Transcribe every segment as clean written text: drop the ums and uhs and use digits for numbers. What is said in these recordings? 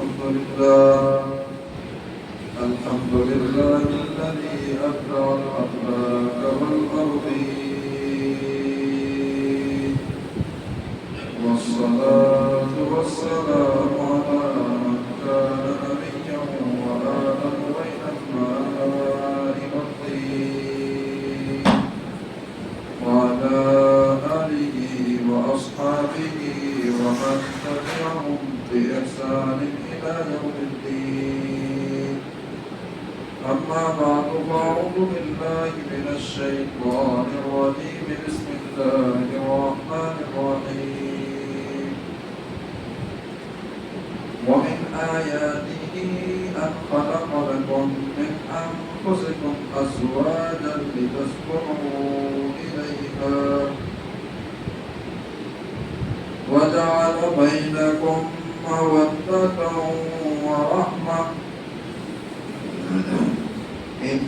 الحمد لله الذي أبدع الأفلاك والأرضين، والصلاة والسلام على من كان نبيا وآدم بين الماء والطين، وعلى آله وأصحابه ومن تبعهم بإحسان إلى يوم الدين. أما بعد، فأعوذ بالله من الشيطان الرجيم. بسم الله الرحمن الرحيم. ومن آياته أن خلق لكم من أنفسكم أزواجا لتسكنوا إليها وجعل بينكم مودة ورحمة إن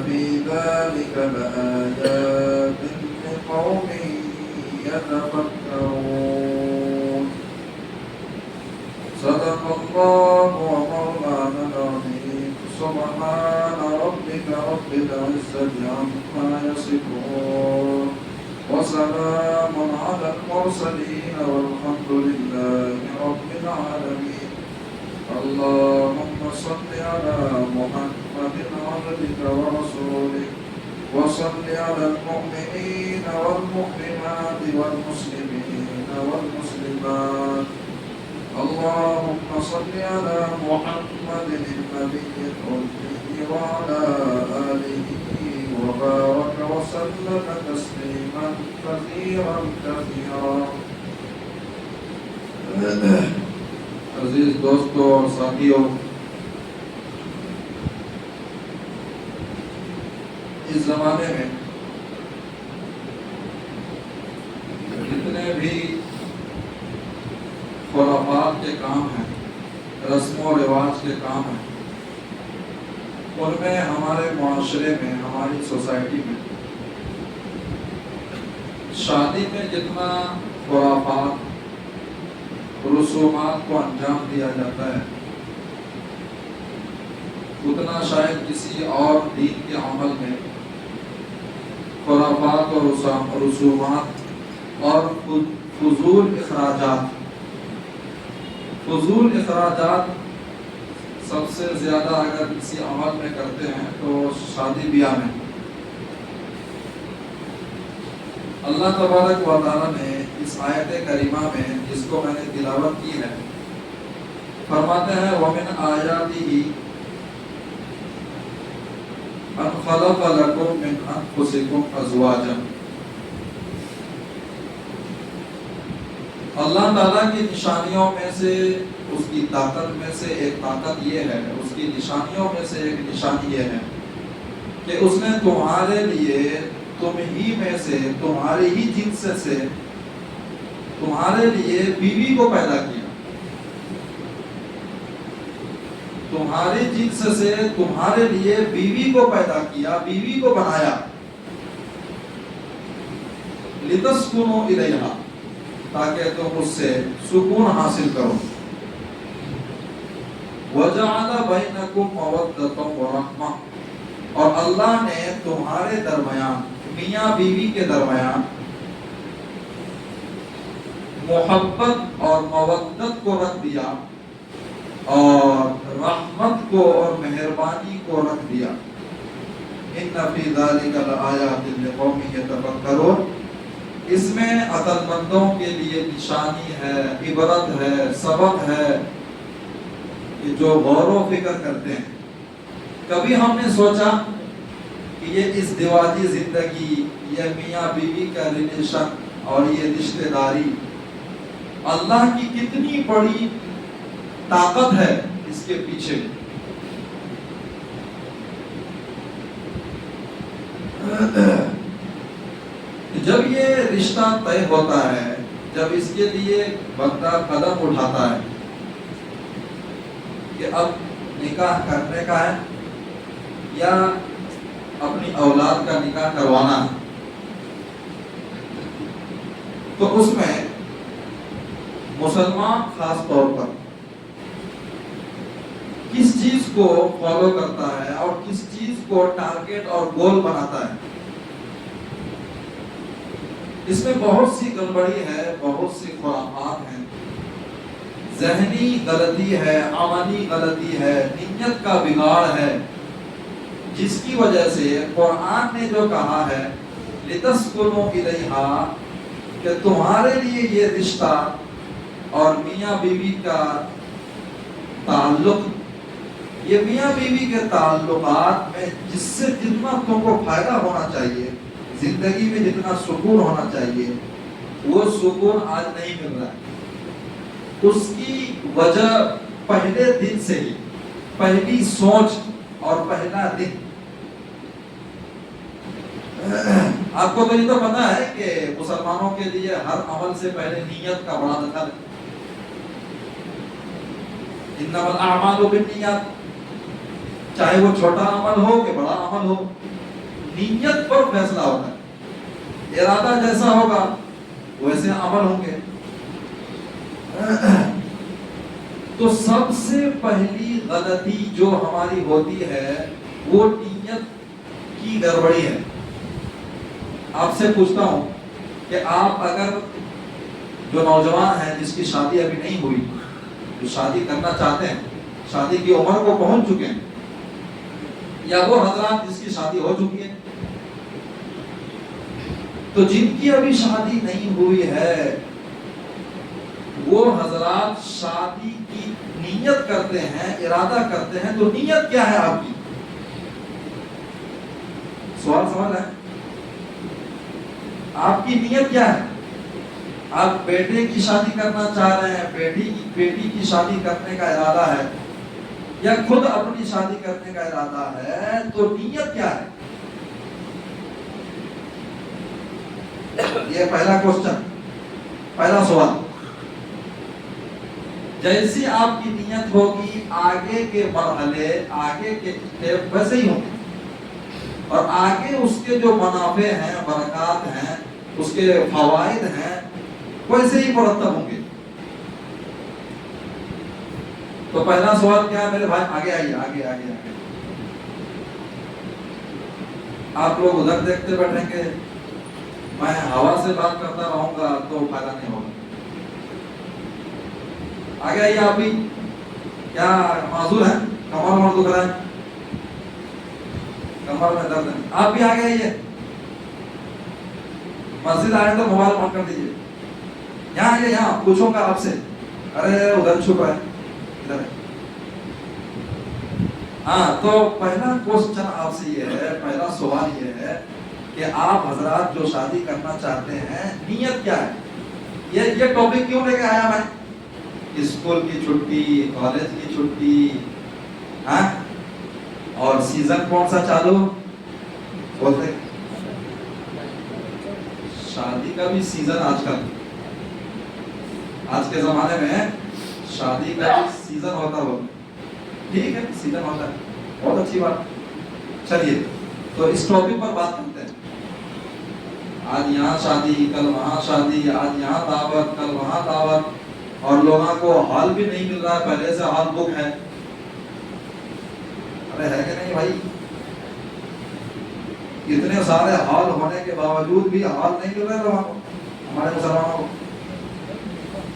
في ذلك لآيات لقوم يتفكرون. صدق الله ومولانا العظيم. سبحان ربك رب العزة عما يصفون وسلام على المرسلين والحمد لله رب العالمين. اللهم صل على محمد عبدك ورسولك، وصل على المؤمنين والمؤمنات والمسلمين والمسلمات. اللهم صل على محمد النبي الأمي وعلى آله وبارك وسلم تسليما كثيرا كثيرا. عزیز دوستوں اور ساتھیوں، اس زمانے میں جتنے بھی خرافات کے کام ہیں، رسم و رواج کے کام ہیں، ان میں ہمارے معاشرے میں، ہماری سوسائٹی میں شادی میں جتنا خرافات رسومات کو انجام دیا جاتا ہے، اتنا شاید کسی اور دین کے عمل میں خرافات اور رسومات اور فضول اخراجات سب سے زیادہ اگر کسی عمل میں کرتے ہیں تو شادی بیاہ میں. اللہ تبارک و تعالیٰ نے اس آیت کریمہ میں، جس کو میں نے تلاوت کی ہے، فرماتے ہیں وَمِنْ آيَاتِهِ أَنْ خَلَقَ لَكُم مِّنْ أَنفُسِكُمْ أَزْوَاجًا. اللہ تعالیٰ کی نشانیوں میں سے، اس کی طاقت میں سے ایک طاقت یہ ہے، اس کی نشانیوں میں سے ایک نشانی یہ ہے کہ اس نے تمہارے لیے، تم ہی میں سے، تمہاری ہی جنس سے تمہارے لیے بیوی کو پیدا کیا. تمہاری جنس سے تمہارے لیے بیوی کو پیدا کیا، بیوی کو بنایا. لِتَسْكُنُوا إِلَيْهَا، تاکہ تم اس سے سکون حاصل کرو. وَجَعَلَ بَيْنَكُمْ مَوَدَّةً وَرَحْمَةً، اور اللہ نے تمہارے درمیان، میاں بیوی کے درمیان محبت اور مودت کو رکھ دیا، اور رحمت کو اور مہربانی کو رکھ دیا. ان فی ذلک لآیات لقوم یتفکرون، اس میں عقل مندوں کے لیے نشانی ہے، عبرت ہے، سبق ہے کہ جو غور و فکر کرتے ہیں. کبھی ہم نے سوچا کہ یہ اس ازدواجی زندگی، یہ میاں بیوی کا ریلیشن اور یہ رشتہ داری، اللہ کی کتنی بڑی طاقت ہے اس کے پیچھے. جب یہ رشتہ طے ہوتا ہے، جب اس کے لیے بندہ قدم اٹھاتا ہے کہ اب نکاح کرنے کا ہے یا اپنی اولاد کا نکاح کروانا ہے، تو اس میں مسلمان خاص طور پر چیز کو فالو کرتا ہے اور کس چیز کو ٹارگٹ اور گول بناتا ہے. اس میں بہت سی گڑبڑی ہے، بہت سی خرافات ہیں، ذہنی غلطی ہے، عملی غلطی ہے، نیت کا بگاڑ ہے، جس کی وجہ سے قرآن نے جو کہا ہے لِتَسْكُنُوا إِلَيْهَا کہ تمہارے لیے یہ رشتہ اور میاں بیوی کا تعلق، یہ میاں بیوی کے تعلقات میں جس سے جتنا تم کو فائدہ ہونا چاہیے، زندگی میں جتنا سکون ہونا چاہیے، وہ سکون آج نہیں مل رہا ہے. اس کی وجہ پہلے دن سے ہی، پہلی سوچ اور پہلا دن. آپ کو تو یہ تو پتا ہے کہ مسلمانوں کے لیے ہر عمل سے پہلے نیت کا بڑا دخل ہے. انما الاعمال بالنیات، چاہے وہ چھوٹا عمل ہو کہ بڑا عمل ہو، نیت پر فیصلہ ہوتا ہے. ارادہ جیسا ہوگا ویسے عمل ہوں گے. تو سب سے پہلی غلطی جو ہماری ہوتی ہے وہ نیت کی گڑبڑی ہے. آپ سے پوچھتا ہوں کہ آپ اگر جو نوجوان ہیں جس کی شادی ابھی نہیں ہوئی، جو شادی کرنا چاہتے ہیں، شادی کی عمر کو پہنچ چکے ہیں، یا وہ حضرات جس کی شادی ہو چکی ہے، تو جن کی ابھی شادی نہیں ہوئی ہے وہ حضرات شادی کی نیت کرتے ہیں، ارادہ کرتے ہیں، تو نیت کیا ہے آپ کی؟ سوال سمجھ ہے؟ آپ کی نیت کیا ہے؟ آپ بیٹے کی شادی کرنا چاہ رہے ہیں، بیٹی کی شادی کرنے کا ارادہ ہے، یا خود اپنی شادی کرنے کا ارادہ ہے، تو نیت کیا ہے؟ یہ پہلا کوسچن، پہلا سوال. جیسی آپ کی نیت ہوگی آگے کے مرحلے، آگے کے اسٹیپ ویسے ہی ہوں گے، اور آگے اس کے جو منافع ہیں، برکات ہیں، اس کے فوائد ہیں، ویسے ہی مرتب ہوں گے. تو پہلا سوال کیا ہے میرے بھائی؟ آگے آئیے، آگے آگے آگے. آپ لوگ ادھر دیکھتے بیٹھیں گے، میں ہوا سے بات کرتا رہوں گا تو فائدہ نہیں ہوگا. آگے آئیے. آپ بھی کیا معذور ہیں؟ کمر میں دکھ رہا ہے، کمر میں درد ہے، آپ بھی آگے آئیے. مسجد آئے تو موبائل بند کر دیجیے. یہاں آئیے، یہاں پوچھوں گا آپ سے. ارے ادھر چھپا ہے، ادھر ہے. ہاں، تو پہلا کوسچن آپ سے یہ ہے، پہلا سوال یہ ہے کہ آپ حضرات جو شادی کرنا چاہتے ہیں، نیت کیا ہے؟ یہ ٹاپک کیوں لے کے آیا میں؟ اسکول کی چھٹی، کالج کی چھٹی، ہاں، اور سیزن کون سا چالو بولتے؟ شادی کا بھی سیزن آج کل، آج کے زمانے میں شادی کا بھی سیزن ہوتا ہو. ٹھیک ہے، سیزن ہوتا ہے، بہت اچھی بات. چلیے تو اس ٹاپک پر بات کرتے ہیں. آج یہاں شادی، کل وہاں شادی، آج یہاں دعوت، کل وہاں دعوت، اور لوگوں کو ہال بھی نہیں مل رہا، پہلے سے ہال بک ہے. ارے ہے کہ نہیں بھائی؟ اتنے سارے ہال ہونے کے باوجود بھی ہال نہیں مل رہے لوگوں کو، ہمارے مسلمانوں کو.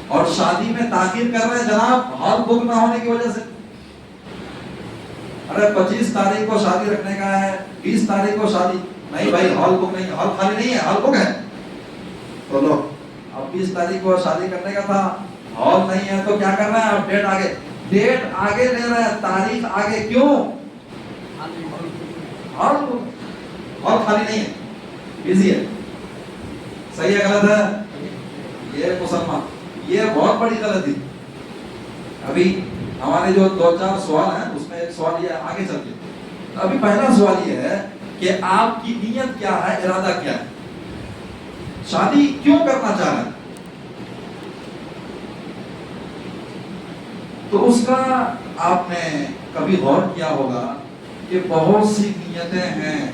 اور شادی میں تاخیر کر رہے ہیں جناب، ہال بک نہ ہونے کی وجہ سے. ارے 25 تاریخ کو شادی رکھنے کا ہے، 20 تاریخ کو شادی، نہیں بھائی ہال بک نہیں، ہال خالی نہیں ہے، ہال بک ہے. تو لو، اب 20 تاریخ کو شادی کرنے کا تھا، ہال نہیں ہے، تو کیا کر رہے ہیں؟ اب ڈیٹ آگے لے رہے ہیں، تاریخ آگے. کیوں؟ ہال خالی نہیں ہے، بزی ہے. صحیح ہے غلط ہے؟ یہ مسلمان، یہ بہت بڑی غلطی. ابھی ہمارے جو 2-4 سوال ہیں اس میں ایک سوال یہ آگے چل کے. ابھی پہلا سوال یہ ہے کہ آپ کی نیت کیا ہے، ارادہ کیا ہے، شادی کیوں کرنا چاہ رہے ہیں؟ تو اس کا آپ نے کبھی غور کیا ہوگا کہ بہت سی نیتیں ہیں،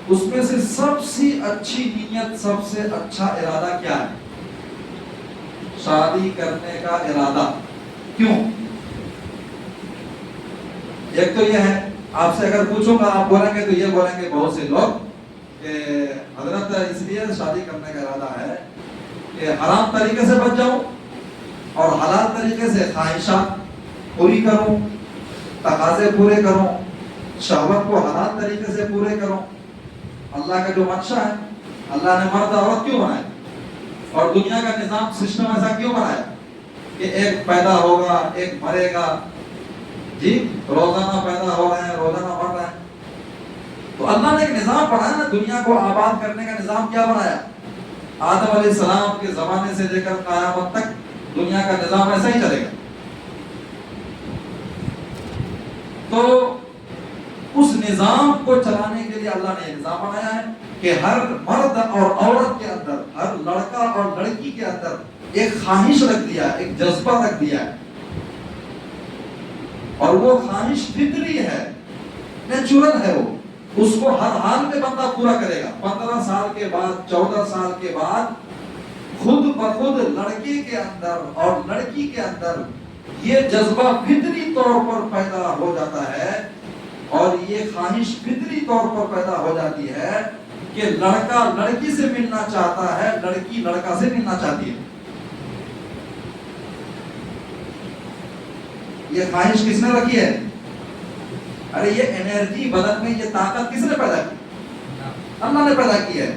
اس میں سے سب سے اچھی نیت، سب سے اچھا ارادہ کیا ہے؟ شادی کرنے کا ارادہ. کیوں؟ ایک تو یہ ہے، آپ سے اگر پوچھوں گا آپ بولیں گے تو یہ بولیں گے بہت سے لوگ کہ حضرت اس لیے شادی کرنے کا ارادہ ہے کہ حرام طریقے سے بچ جاؤں اور حلال طریقے سے خواہشات پوری کروں، تقاضے پورے کروں، شہوت کو حلال طریقے سے پورے کروں۔ اللہ کا جو منشا ہے، اللہ نے مرد عورت کیوں بنایا اور دنیا کا نظام سسٹم ایسا کیوں بنایا کہ ایک پیدا ہوگا ایک مرے گا، جی روزانہ پیدا ہو رہے ہیں روزانہ مر رہے ہیں۔ تو اللہ نے ایک نظام بنایا نا، دنیا کو آباد کرنے کا نظام کیا بنایا؟ آدم علیہ السلام کے زمانے سے لے کر قیامت تک دنیا کا نظام ایسا ہی چلے گا۔ تو اس نظام کو چلانے کے لیے اللہ نے نظام بنایا ہے کہ ہر مرد اور عورت کے اندر، ہر لڑکا اور لڑکی کے اندر ایک خواہش رکھ دیا ہے، ایک جذبہ رکھ دیا ہے، اور وہ خواہش فطری ہے، نیچرل ہے، وہ اس کو ہر حال میں بندہ پورا کرے گا۔ 15 سال کے بعد 14 سال کے بعد خود بخود لڑکے کے اندر اور لڑکی کے اندر یہ جذبہ فطری طور پر پیدا ہو جاتا ہے، اور یہ خواہش فطری طور پر پیدا ہو جاتی ہے کہ لڑکا لڑکی سے ملنا چاہتا ہے، لڑکی لڑکا سے ملنا چاہتی ہے۔ یہ خواہش کس نے رکھی ہے؟ ارے یہ انرجی بدن میں، یہ طاقت کس نے پیدا کی؟ اللہ نے پیدا کی ہے۔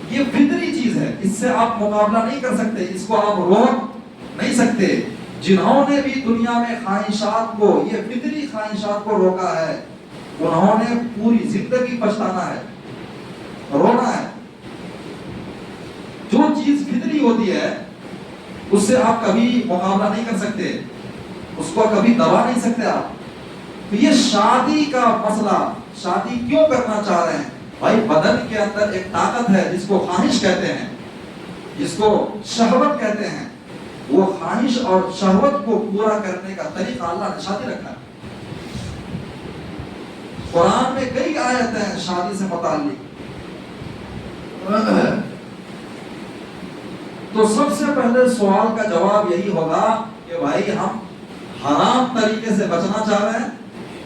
یہ فطری چیز ہے، اس سے آپ مقابلہ نہیں کر سکتے، اس کو آپ روک نہیں سکتے۔ جنہوں نے بھی دنیا میں خواہشات کو، یہ فطری خواہشات کو روکا ہے، انہوں نے پوری زندگی پچھتانا ہے، رونا ہے۔ جو چیز فطری ہوتی ہے اس سے آپ کبھی مقابلہ نہیں کر سکتے، اس کو کبھی دبا نہیں سکتے آپ۔ تو یہ شادی کا مسئلہ، شادی کیوں کرنا چاہ رہے ہیں؟ بھائی بدن کے اندر ایک طاقت ہے جس کو خواہش کہتے ہیں، جس کو شہوت کہتے ہیں۔ وہ خواہش اور شہوت کو پورا کرنے کا طریقہ اللہ نے شادی رکھا ہے۔ قرآن میں کئی آیتیں ہیں شادی سے متعلق۔ تو سب سے پہلے سوال کا جواب یہی ہوگا کہ بھائی ہم حرام طریقے سے بچنا چاہ رہے ہیں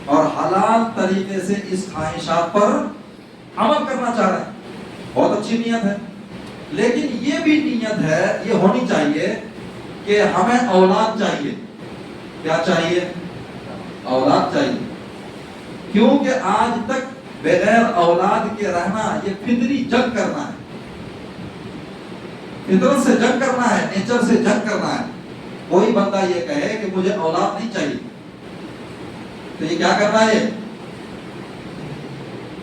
اور حلال طریقے سے اس خواہشات پر عمل کرنا چاہ رہے ہیں۔ بہت اچھی نیت ہے، لیکن یہ بھی نیت ہے، یہ ہونی چاہیے کہ ہمیں اولاد چاہیے۔ کیا چاہیے؟ اولاد چاہیے۔ کیونکہ آج تک بغیر اولاد کے رہنا یہ فطری جنگ کرنا ہے، فطرت سے جنگ کرنا ہے، نیچر سے جنگ کرنا ہے۔ کوئی بندہ یہ کہے کہ مجھے اولاد نہیں چاہیے تو یہ کیا کر رہا ہے؟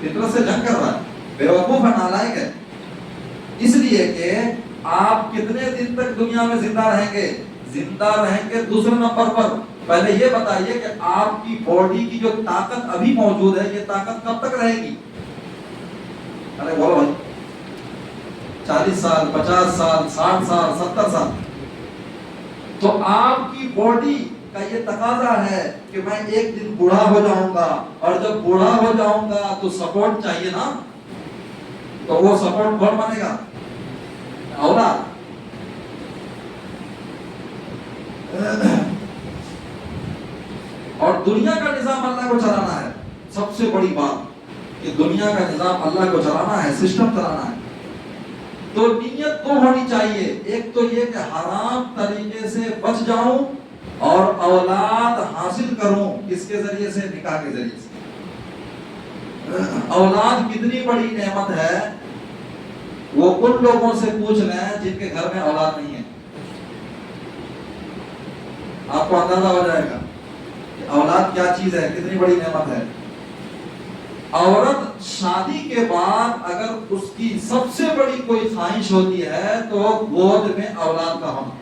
فطرت سے جنگ کر رہا ہے، بیوقوف ہے، نالائق ہے۔ اس لیے کہ آپ کتنے دن تک دنیا میں زندہ رہیں گے؟ زندہ رہیں گے دوسرے نمبر پر پہلے یہ بتائیے کہ آپ کی باڈی کی جو طاقت ابھی موجود ہے یہ طاقت کب تک رہے گی؟ ارے بولو بھائی، 40 سال، 50 سال، 60 سال، 70 سال۔ تو آپ کی باڈی کا یہ تقاضا ہے کہ میں ایک دن بوڑھا ہو جاؤں گا، اور جب بوڑھا ہو جاؤں گا تو سپورٹ چاہیے نا، تو وہ سپورٹ کون بنے گا؟ اولاد۔ اور دنیا کا نظام اللہ کو چلانا ہے۔ سب سے بڑی بات کہ دنیا کا نظام اللہ کو چلانا ہے، سسٹم چلانا ہے۔ تو نیت تو ہونی چاہیے، ایک تو یہ کہ حرام طریقے سے بچ جاؤں اور اولاد حاصل کروں۔ کس کے ذریعے سے؟ نکاح کے ذریعے سے۔ اولاد کتنی بڑی نعمت ہے، وہ ان لوگوں سے پوچھ لیں جن کے گھر میں اولاد نہیں ہے، آپ کو اندازہ ہو جائے گا کہ اولاد کیا چیز ہے، کتنی بڑی نعمت ہے۔ عورت شادی کے بعد اگر اس کی سب سے بڑی کوئی خواہش ہوتی ہے تو گود میں اولاد کا ہونا۔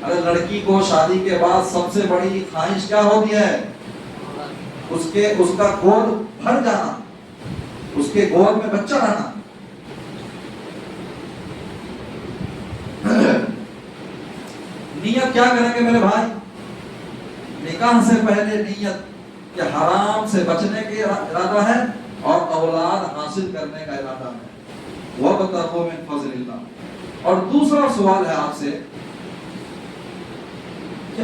اگر لڑکی کو شادی کے بعد سب سے بڑی خواہش کیا ہوتی ہے؟ اس کا گود بھر جانا، اس کے گود میں بچہ رہنا۔ نیت کیا کریں گے میرے بھائی؟ نکاح سے پہلے نیت کہ حرام سے بچنے کے ارادہ ہے اور اولاد حاصل کرنے کا ارادہ ہے۔ وَابْتَغُوا مِن فَضْلِ اللَّهِ۔ اور دوسرا سوال ہے آپ سے کہ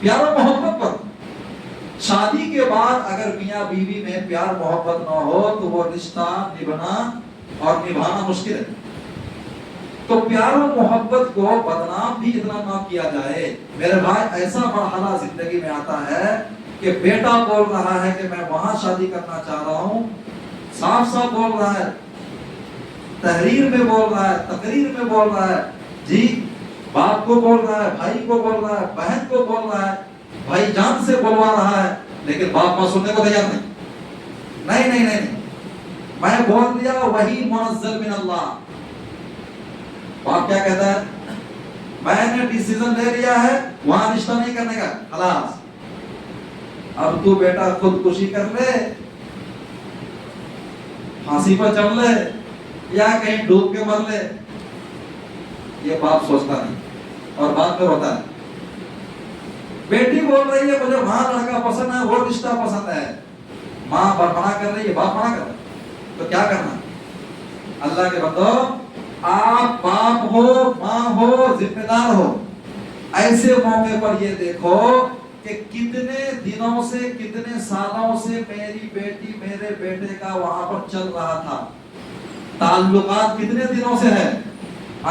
پیار و محبت پر. شادی کے بعد اگر میاں بیوی میں پیار محبت نہ ہو تو وہ رشتہ نبھنا اور نبھانا مشکل ہے. تو پیار و محبت کو بدنام بھی اتنا نہ کیا جائے. میرے بھائی ایسا مرحلہ زندگی میں آتا ہے کہ بیٹا بول رہا ہے کہ میں وہاں شادی کرنا چاہ رہا ہوں، صاف صاف بول رہا ہے، تحریر میں بول رہا ہے، تقریر میں بول رہا ہے، جی باپ کو بول رہا ہے، بھائی کو بول رہا ہے، بہن کو بول رہا ہے، بھائی جان سے بولوا رہا ہے، لیکن باپ ماں سننے کو تیار نہیں. نہیں نہیں نہیں، میں بول دیا وہی منزل من اللہ. باپ کیا کہتا ہے؟ میں نے ڈیسیژن لے لیا ہے وہاں رشتہ نہیں کرنے کا، خلاص. اب تو بیٹا خودکشی کر لے، پھانسی پر چڑھ لے، یا کہیں ڈوب کے مر لے، یہ باپ سوچتا نہیں اور بعد میں روتا ہے. بیٹی بول رہی ہے مجھے وہاں لڑکا پسند ہے، وہ رشتہ پسند ہے، ماں منع کر رہی ہے، باپ منع کر رہا ہے، تو کیا کرنا؟ اللہ کے بندو، آپ باپ ہو، ماں ہو، ذمہ دار ہو، ایسے موقع پر یہ دیکھو کہ کتنے دنوں سے، کتنے سالوں سے میری بیٹی میرے بیٹے کا وہاں پر چل رہا تھا. تعلقات کتنے دنوں سے ہے؟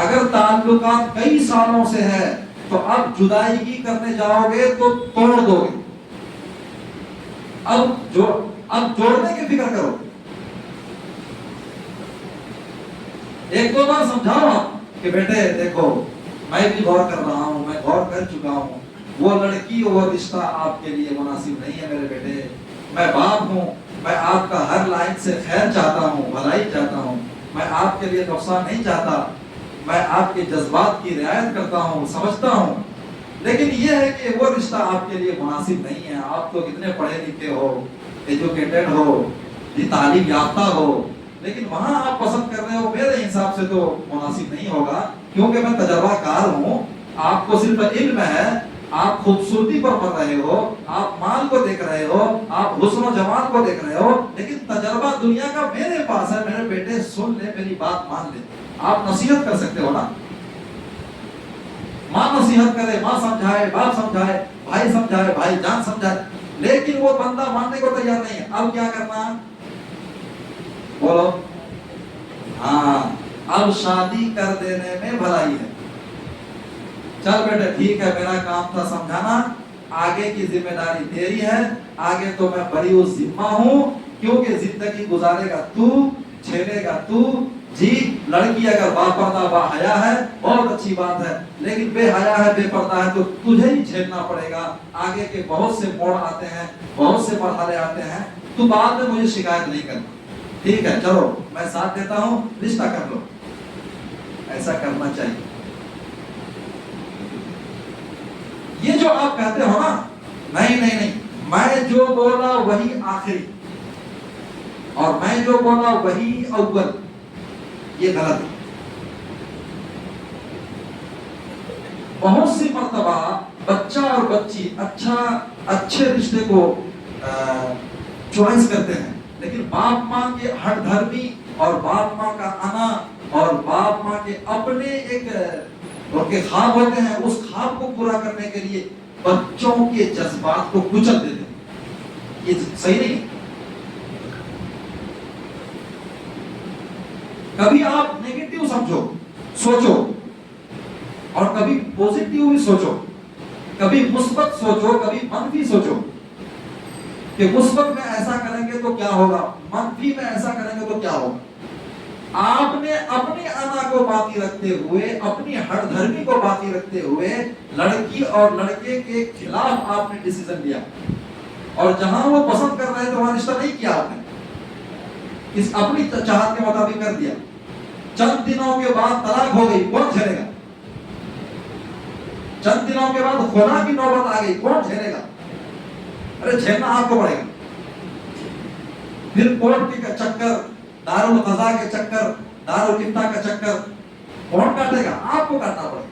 اگر تعلقات کئی سالوں سے ہے تو اب جدائی کی کرنے جاؤ گے تو توڑ دو گے. اب جوڑنے کی فکر کرو. ایک دو بار سمجھاؤ آپ کہ بیٹے دیکھو میں بھی غور کر رہا ہوں، میں غور کر چکا ہوں، وہ لڑکی وہ رشتہ آپ کے لیے مناسب نہیں ہے میرے بیٹے. میں باپ ہوں، میں آپ کا ہر لائن سے خیر چاہتا ہوں، بھلائی چاہتا ہوں، میں آپ کے لیے نقصان نہیں چاہتا، میں آپ کے جذبات کی رعایت کرتا ہوں، سمجھتا ہوں، لیکن یہ ہے کہ وہ رشتہ آپ کے لیے مناسب نہیں ہے. آپ تو کتنے پڑھے لکھے ہو، ایجوکیٹڈ ہو، تعلیم یافتہ ہو، لیکن وہاں آپ پسند کر رہے ہو، میرے حساب سے تو مناسب نہیں ہوگا، کیونکہ میں تجربہ کار ہوں. آپ کو صرف علم ہے، آپ خوبصورتی پر مر رہے ہو، آپ مال کو دیکھ رہے ہو، آپ حسن و جمال کو دیکھ رہے ہو، لیکن تجربہ دنیا کا میرے پاس ہے. میرے بیٹے سن لے، میری بات مان لے. آپ نصیحت کر سکتے ہو نا، ماں نصیحت کرے، ماں سمجھائے، باپ سمجھائے، بھائی سمجھائے، بھائی جان سمجھائے، لیکن وہ بندہ ماننے کو تیار نہیں ہے. اب کیا کرنا؟ بولو. ہاں، اب شادی کر دینے میں بھلائی ہے. چل بیٹے ٹھیک ہے، میرا کام تھا سمجھانا، آگے کی ذمہ داری تیری ہے، آگے تو میں بری ذمہ ہوں، کیونکہ زندگی گزارے گا تو، جھیلے گا تو. جی لڑکی اگر با پردہ با حیا ہے بہت اچھی بات ہے، لیکن بے حیا ہے، بے پردہ ہے تو تجھے ہی جھیلنا پڑے گا. آگے کے بہت سے موڑ آتے ہیں، بہت سے مرحلے آتے ہیں، تو بعد میں مجھے شکایت نہیں کرنا. ٹھیک ہے چلو میں ساتھ دیتا ہوں، رشتہ کر لو. ایسا کرنا چاہیے. یہ جو آپ کہتے ہو نا نہیں نہیں نہیں، میں جو بولا وہی آخری اور میں جو بولا وہی اول، یہ غلط ہے. بہت سی مرتبہ بچہ اور بچی اچھے رشتے کو چوائس کرتے ہیں، لیکن باپ ماں کے ہٹ دھرمی اور باپ ماں کا انا اور باپ ماں کے اپنے ایک ان کے خواب ہوتے ہیں، اس خواب کو پورا کرنے کے لیے بچوں کے جذبات کو کچل دیتے ہیں. یہ صحیح نہیں. کبھی آپ نیگیٹو سمجھو، سوچو، اور کبھی پوزیٹیو بھی سوچو، کبھی مثبت سوچو، کبھی منفی سوچو کہ مثبت میں ایسا کریں گے تو کیا ہوگا، منفی میں ایسا کریں گے تو کیا ہوگا. آپ نے اپنی انا کو باقی رکھتے ہوئے، اپنی ہٹ دھرمی کو باقی رکھتے ہوئے لڑکی اور لڑکے کے خلاف آپ نے ڈیسیژن لیا، اور جہاں وہ پسند کر رہے تھے وہاں رشتہ نہیں کیا آپ نے، اس اپنی چاہت کے مطابق کر دیا. چند دنوں کے بعد طلاق ہو گئی، کون جھیلے گا؟ چند دنوں کے بعد خلا کی نوبت آ گئی، کون جھیلے گا؟ ارے جھیلنا آپ کو پڑے گا. پھر کورٹ کے چکر، دارالقضاء کے چکر، دارالفتاء کا چکر کون کاٹے گا؟ آپ کو کاٹنا پڑے گا.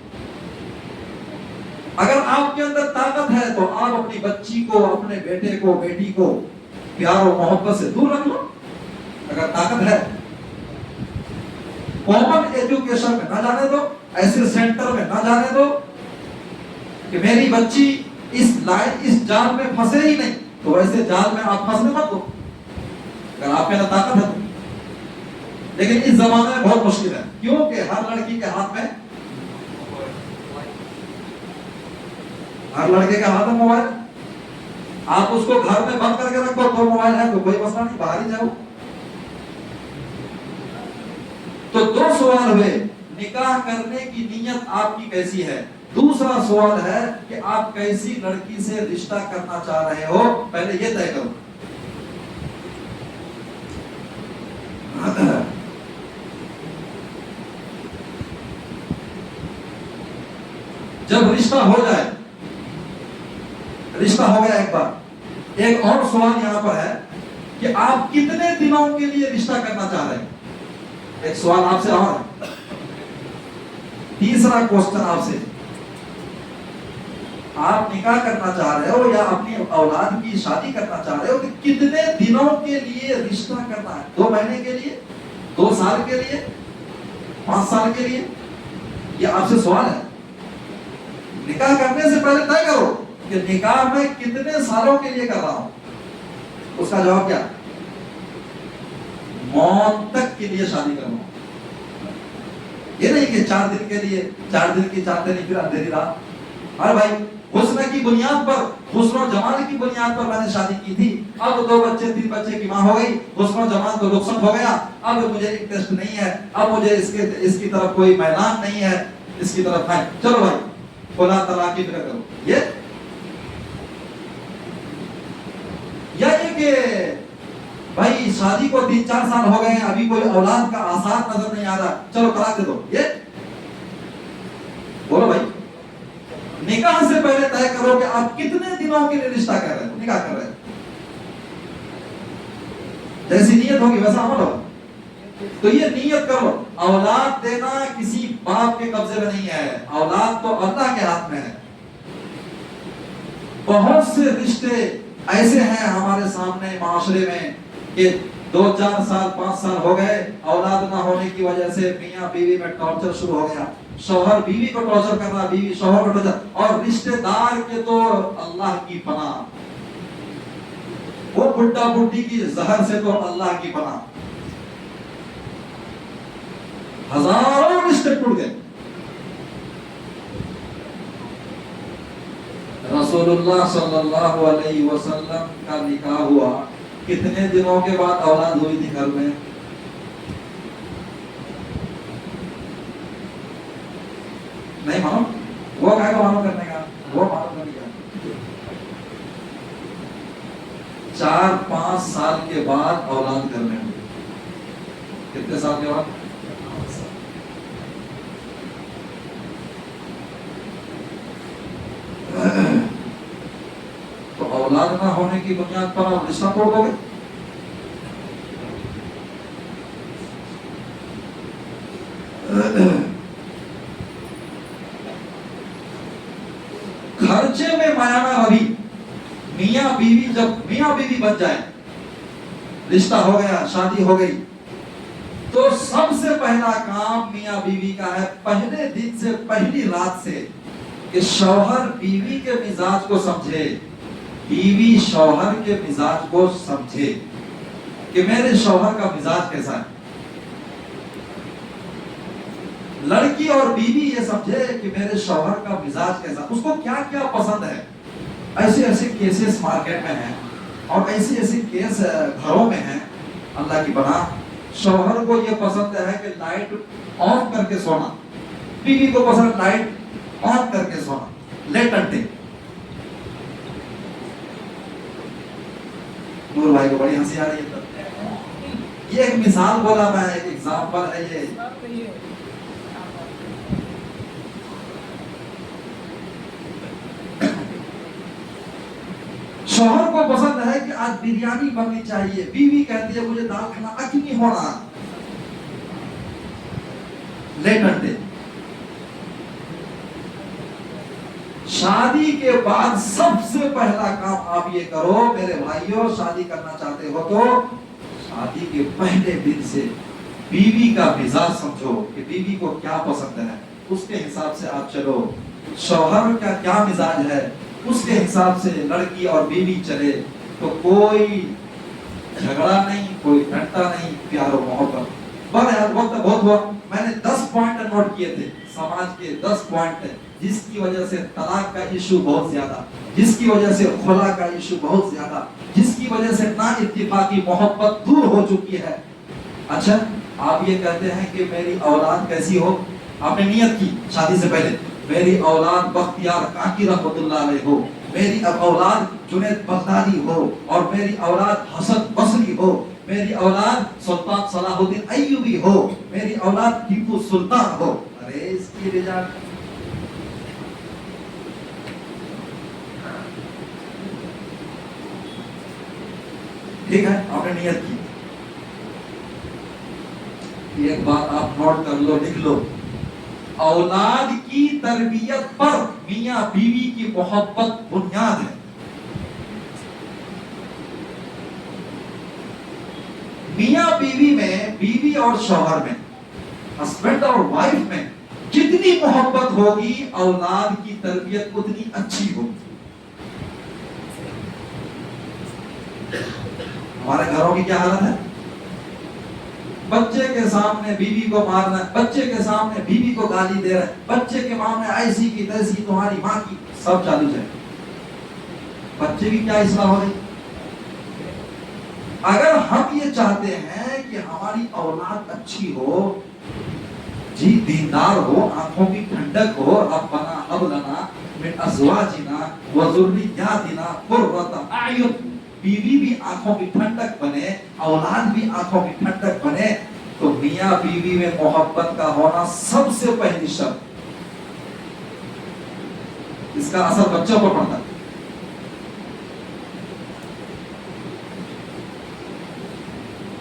اگر آپ کے اندر طاقت ہے تو آپ اپنی بچی کو، اپنے بیٹے کو، بیٹی کو پیار و محبت سے دور رکھ لو. اگر طاقت ہے کامن ایجوکیشن میں نہ جانے دو، ایسے سینٹر میں نہ جانے دو کہ میری بچی اس جال میں پھنسے ہی نہیں تو ویسے جال میں آپ پھنسنے مت دو اگر آپ میں طاقت ہے تو۔ لیکن اس زمانے میں بہت مشکل ہے، کیونکہ ہر لڑکی کے ہاتھ میں، ہر لڑکے کے ہاتھ میں موبائل، آپ اس کو گھر میں بند کر کے رکھو تو موبائل ہے تو کوئی مسئلہ نہیں، باہر ہی جاؤ۔ تو دو سوال ہوئے، نکاح کرنے کی نیت آپ کی کیسی ہے، دوسرا سوال ہے کہ آپ کیسی لڑکی سے رشتہ کرنا چاہ رہے ہو، پہلے یہ طے کرو۔ جب رشتہ ہو جائے، رشتہ ہو گیا ایک بار، ایک اور سوال یہاں پر ہے کہ آپ کتنے دنوں کے لیے رشتہ کرنا چاہ رہے ہیں، ایک سوال آپ سے اور ہے۔ تیسرا کوسچن آپ سے، آپ نکاح کرنا چاہ رہے ہو یا اپنی اولاد کی شادی کرنا چاہ رہے ہو کہ کتنے دنوں کے لیے رشتہ کرنا ہے، 2 مہینے کے لیے، 2 سال کے لیے، 5 سال کے لیے، یہ آپ سے سوال ہے۔ نکاح کرنے سے پہلے طے کرو کہ نکاح میں کتنے سالوں کے لیے کر رہا ہوں، اس کا جواب کیا، موت تک کے لیے شادی کرنا۔ یہ نہیں کہ 4 دن کے لیے، 4 دن کی چاہتے نہیں پھر اندھیری رات۔ ارے بھائی حسن کی بنیاد پر، حسن و جمال کی بنیاد پر میں نے شادی کی تھی، اب 2 بچے 3 بچے کی ماں ہو گئی، حسن و جمال تو رخصت ہو گیا، اب مجھے انٹرسٹ نہیں ہے، اب مجھے اس کی طرف کوئی میلان نہیں ہے، اس کی طرف ہے، چلو بھائی خدا طلاق کی فکر کرو۔ یہ کہ بھائی شادی کو 3-4 سال ہو گئے ہیں، ابھی کوئی اولاد کا آثار نظر نہیں آ رہا، چلو طلاق دے دو، یہ بولو بھائی۔ نکاح سے پہلے طے کرو کہ آپ کتنے دنوں کے لیے رشتہ کر رہے ہیں، نکاح کر رہے ہیں، جیسی نیت ہوگی ویسا عمل ہوگا۔ تو یہ نیت کرو، اولاد دینا کسی باپ کے قبضے میں نہیں ہے، اولاد تو اللہ کے ہاتھ میں ہے۔ بہت سے رشتے ایسے ہیں ہمارے سامنے معاشرے میں کہ 2-4 سال 5 سال ہو گئے، اولاد نہ ہونے کی وجہ سے میاں بیوی میں ٹارچر شروع ہو گیا، شوہر بیوی کو ٹارچر کر رہا، بیوی شوہر کو ٹارچر، اور رشتے دار کے تو اللہ کی پناہ، وہ بڈھا بڈھی کی زہر سے تو اللہ کی پناہ، ہزاروں رشتے ٹوٹ گئے۔ رسول اللہ صلی اللہ علیہ وسلم کا نکاح ہوا، کتنے دنوں کے بعد اولاد ہوئی تھی گھر میں، نہیں مانو، وہ کہے گا مانو کرنے کا، وہ مانو کرنے کا، 4-5 سال کے بعد اولاد گھر میں ہوئی۔ کتنے سال کے بعد؟ تو اولاد نہ ہونے کی بنیاد پر آپ رشتہ توڑ دو گے؟ خرچے میں میانہ روی، میاں بیوی جب میاں بیوی بن جائے، رشتہ ہو گیا، شادی ہو گئی، تو سب سے پہلا کام میاں بیوی کا ہے، پہلے دن سے، پہلی رات سے، کہ شوہر بیوی کے مزاج کو سمجھے، بیوی شوہر کے مزاج کو سمجھے کہ میرے شوہر کا مزاج کیسا ہے۔ لڑکی اور بیوی یہ سمجھے کہ میرے شوہر کا مزاج کیسا، اس کو کیا کیا پسند ہے۔ ایسے ایسے کیسز مارکیٹ میں ہیں اور ایسے ایسے کیس گھروں میں ہیں، اللہ کی بنا، شوہر کو یہ پسند ہے کہ لائٹ آف کر کے سونا، بیوی کو پسند لائٹ آن کر کے سونا، لیٹ انٹے۔ نور بھائی کو بڑی ہنسی آ رہی ہے، یہ ایک مثال بولا میں، ایک ایگزامپل ہے یہ۔ شوہر کو پسند ہے کہ آج بریانی بننی چاہیے، بیوی کہتی ہے مجھے دال کھانا اچ نہیں ہو رہا، لیٹ انٹے۔ شادی کے بعد سب سے پہلا کام آپ یہ کرو میرے بھائیوں، شادی کرنا چاہتے ہو تو شادی کے پہلے دن سے بیوی کا مزاج سمجھو کہ بیوی کو کیا پسند ہے، اس کے حساب سے آپ چلو۔ شوہر کا کیا مزاج ہے، اس کے حساب سے لڑکی اور بیوی چلے تو کوئی جھگڑا نہیں، کوئی ڈنڈا نہیں، پیار و محبت۔ بہرحال وقت بہت ہوا، میں نے 10 پوائنٹ نوٹ کیے تھے، سماج کے 10 پوائنٹ ہے جس کی وجہ سے طلاق کا ایشو بہت زیادہ، جس کی وجہ سے خلا کا ایشو بہت زیادہ، جس کی وجہ سے نا اتفاقی محبت دور ہو چکی ہے۔ اچھا آپ یہ کہتے ہیں کہ میری اولاد کیسی ہو، آپ نے نیت کی شادی سے پہلے میری اولاد بختیار کاکی رحمۃ اللہ علیہ ہو، میری اولاد جنید بغدادی ہو، اور میری اولاد حسن بصری ہو، میری اولاد سلطان صلاح الدین ایوبی ہو، میری اولاد ٹیپو سلطان ہو۔ ارے اس کی رجال ٹھیک ہے، آپ نے نیت کی۔ ایک بات آپ نوٹ کر لو، لکھ لو، اولاد کی تربیت پر میاں بیوی کی محبت بنیاد ہے۔ میاں بیوی میں، بیوی اور شوہر میں، ہسبینڈ اور وائف میں جتنی محبت ہوگی اولاد کی تربیت اتنی اچھی ہوگی۔ ہمارے گھروں کی کیا حالت ہے؟ بچے کے سامنے بیوی کو مارنا ہے، بچے کے سامنے بیوی کو گالی دے رہا ہے، بچے کے ماں میں ایسی کی تیسی، تمہاری ماں کی، سب چالو ہے۔ بچے کی کیا اصلاح ہو رہی؟ اگر ہم یہ چاہتے ہیں کہ ہماری اولاد اچھی ہو، جی دیندار ہو، آنکھوں کی ٹھنڈک ہو، ربنا ہب لنا من ازواجنا وذریاتنا قرۃ اعین، بیوی بھی آنکھوں کی ٹھنڈک بنے، اولاد بھی آنکھوں کی ٹھنڈک بنے، تو میاں بیوی میں محبت کا ہونا سب سے پہلی شرط۔ اس کا اثر بچوں پر پڑتا ہے۔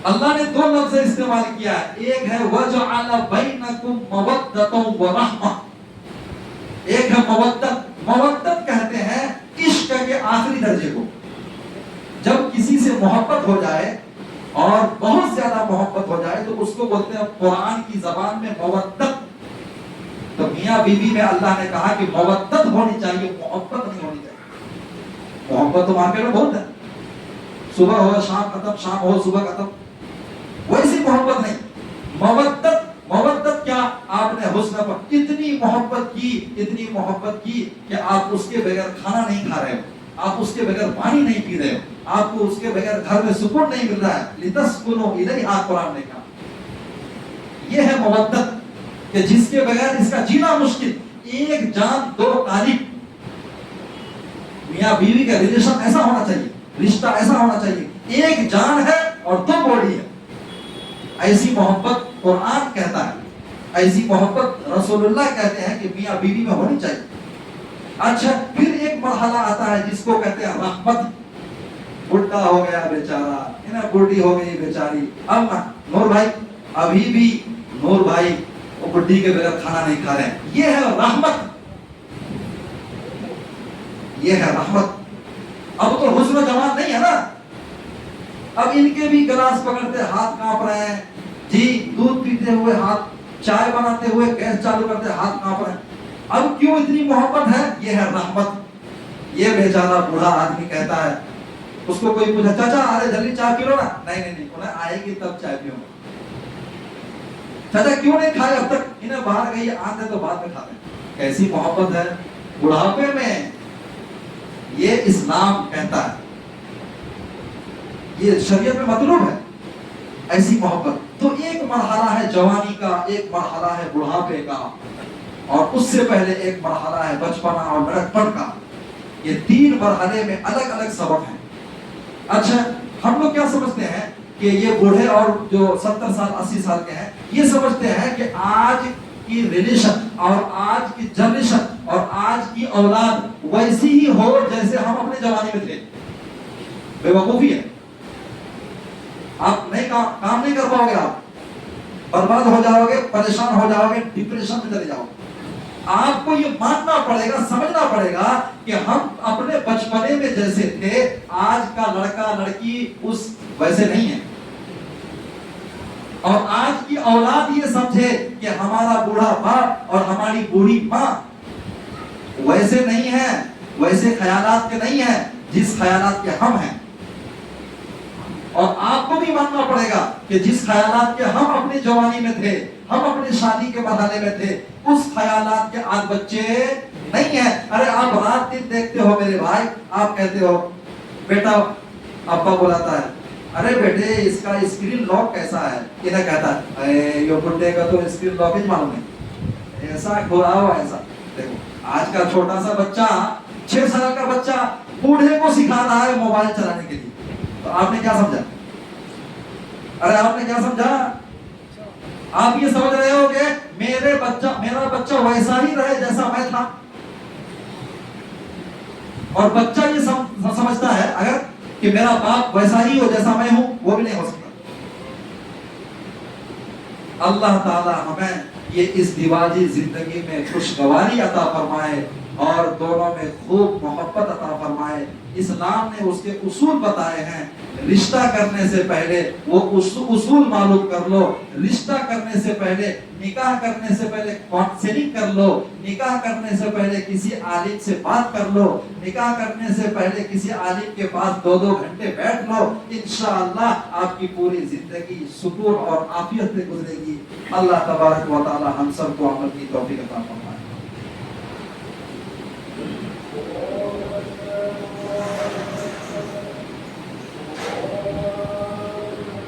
اللہ نے 2 لفظ استعمال کیا ہے، ایک ہے وَجَعَلَ بَيْنَكُمْ مَوَدَّةً وَرَحْمَةً، ایک ہے مودت۔ مودت کہتے ہیں عشق کے آخری درجے کو، جب کسی سے محبت ہو جائے اور بہت زیادہ محبت ہو جائے تو اس کو بولتے ہیں قرآن کی زبان میں مودت۔ تو میاں بیوی میں اللہ نے کہا کہ مودت ہونی چاہیے، محبت نہیں ہونی چاہیے۔ محبت تو مارکیٹ میں بہت ہے، صبح ہو شام ختم، شام ہو صبح ختم، ویسی محبت نہیں۔ مودت، مودت کیا؟ آپ نے حسن پر اتنی محبت کی، اتنی محبت کی کہ آپ اس کے بغیر کھانا نہیں کھا رہے ہو، آپ اس کے بغیر پانی نہیں پی رہے ہو، آپ کو اس کے بغیر گھر میں سکون نہیں مل رہا ہے۔ لِتَسْكُنُوا إِلَيْهَا قرآن نے کہا، یہ ہے مودت کہ جس کے بغیر اس کا جینا مشکل۔ ایک جان دو طالب، میاں بیوی کا ریلیشن ایسا ہونا چاہیے، رشتہ ایسا ہونا چاہیے، ایک جان ہے اور 2 باڈی ہے۔ ایسی محبت قرآن کہتا ہے، ایسی محبت رسول اللہ کہتے ہیں کہ میاں بیوی میں ہونی چاہیے۔ اچھا پھر ایک مرحلہ آتا ہے جس کو کہتے ہیں رحمت۔ بڈھا ہو گیا بیچارہ، بڈھی ہو گئی بیچاری، اب نور بھائی، ابھی بھی نور بھائی وہ بڈھی کے بغیر کھانا نہیں کھا رہے ہیں، یہ ہے رحمت، یہ ہے رحمت۔ اب تو حسن و جمال نہیں ہے نا، اب ان کے بھی گلاس پکڑتے ہاتھ کانپ رہے ہیں، جی دودھ پیتے ہوئے ہاتھ، چائے بناتے ہوئے گیس چالو کرتے ہاتھ کانپ رہے ہیں۔ اب کیوں اتنی محبت ہے؟ یہ ہے رحمت۔ یہ بیچارہ بوڑھا آدمی کہتا ہے، اس کو کوئی پوچھا چاچا ارے جلدی چائے پی لو نا، نہیں نہیں نہیں، انہیں آئے گی تب چائے پیوں گا۔ چاچا کیوں نہیں کھائے اب تک؟ انہیں باہر گئی آتے تو بعد میں کھاتے ہیں۔ کیسی محبت ہے بڑھاپے میں، یہ اسلام کہتا ہے، یہ شریعت میں مطلوب ہے ایسی محبت۔ تو ایک مرحلہ ہے جوانی کا، ایک مرحلہ ہے بڑھاپے کا، اور اس سے پہلے ایک مرحلہ ہے بچپنا اور لڑکپن کا۔ یہ 3 مرحلے میں الگ الگ سبق ہیں۔ اچھا ہم لوگ کیا سمجھتے ہیں کہ یہ بوڑھے اور جو 70 سال 80 سال کے ہیں، یہ سمجھتے ہیں کہ آج کی ریلیشن اور آج کی جنریشن اور آج کی اولاد ویسی ہی ہو جیسے ہم اپنے جوانی میں تھے۔ بے وقوفی ہے، آپ نہیں کام نہیں کر پاؤ گے، آپ برباد ہو جاؤ گے، پریشان ہو جاؤ گے، ڈپریشن میں چلے جاؤ گے۔ آپ کو یہ ماننا پڑے گا، سمجھنا پڑے گا کہ ہم اپنے بچپنے میں جیسے تھے، آج کا لڑکا لڑکی اس ویسے نہیں ہے، اور آج کی اولاد یہ سمجھے کہ ہمارا بوڑھا باپ اور ہماری بوڑھی ماں ویسے نہیں ہے۔ ویسے خیالات کے نہیں ہیں جس خیالات کے ہم ہیں. اور آپ کو بھی ماننا پڑے گا کہ جس خیالات کے ہم اپنی جوانی میں تھے, ہم اپنی شادی کے مرحلے میں تھے, اس خیالات کے آج بچے نہیں ہیں. ارے آپ رات دن دیکھتے ہو میرے بھائی, آپ کہتے ہو بیٹا, ابا بلاتا ہے, ارے بیٹے اس کا اسکرین لاک کیسا ہے, یہ کہتا ہے یہ بڈھے کا تو اسکرین لاک ہی معلوم ہے, ایسا گھوڑا ہو ایسا. دیکھو آج کا چھوٹا سا بچہ, 6 سال کا بچہ بوڑھے کو سکھا رہا ہے موبائل چلانے کے لیے. تو آپ نے کیا سمجھا؟ ارے آپ نے کیا سمجھا؟ آپ یہ سمجھ رہے ہو کہ میرا بچہ ویسا ہی رہے جیسا میں تھا. اور بچہ یہ سمجھتا ہے اگر کہ میرا باپ ویسا ہی ہو جیسا میں ہوں, وہ بھی نہیں ہو سکتا. اللہ تعالی ہمیں یہ اس دیواجی زندگی میں خوشگواری عطا فرمائے اور دونوں میں خوب محبت عطا فرمائے. اسلام نے اس کے اصول بتائے ہیں. رشتہ کرنے سے پہلے وہ اصول معلوم کر لو. رشتہ کرنے سے پہلے, نکاح کرنے سے پہلے کاؤنسلنگ کر لو. نکاح کرنے سے پہلے کسی عالم سے بات کر لو. نکاح کرنے سے پہلے کسی عالم کے پاس 2 گھنٹے بیٹھ لو. انشاءاللہ آپ کی پوری زندگی سکون اور عافیت سے گزرے گی. اللہ تبارک و تعالی ہم سب کو عمل کی توفیق عطا فرمائے.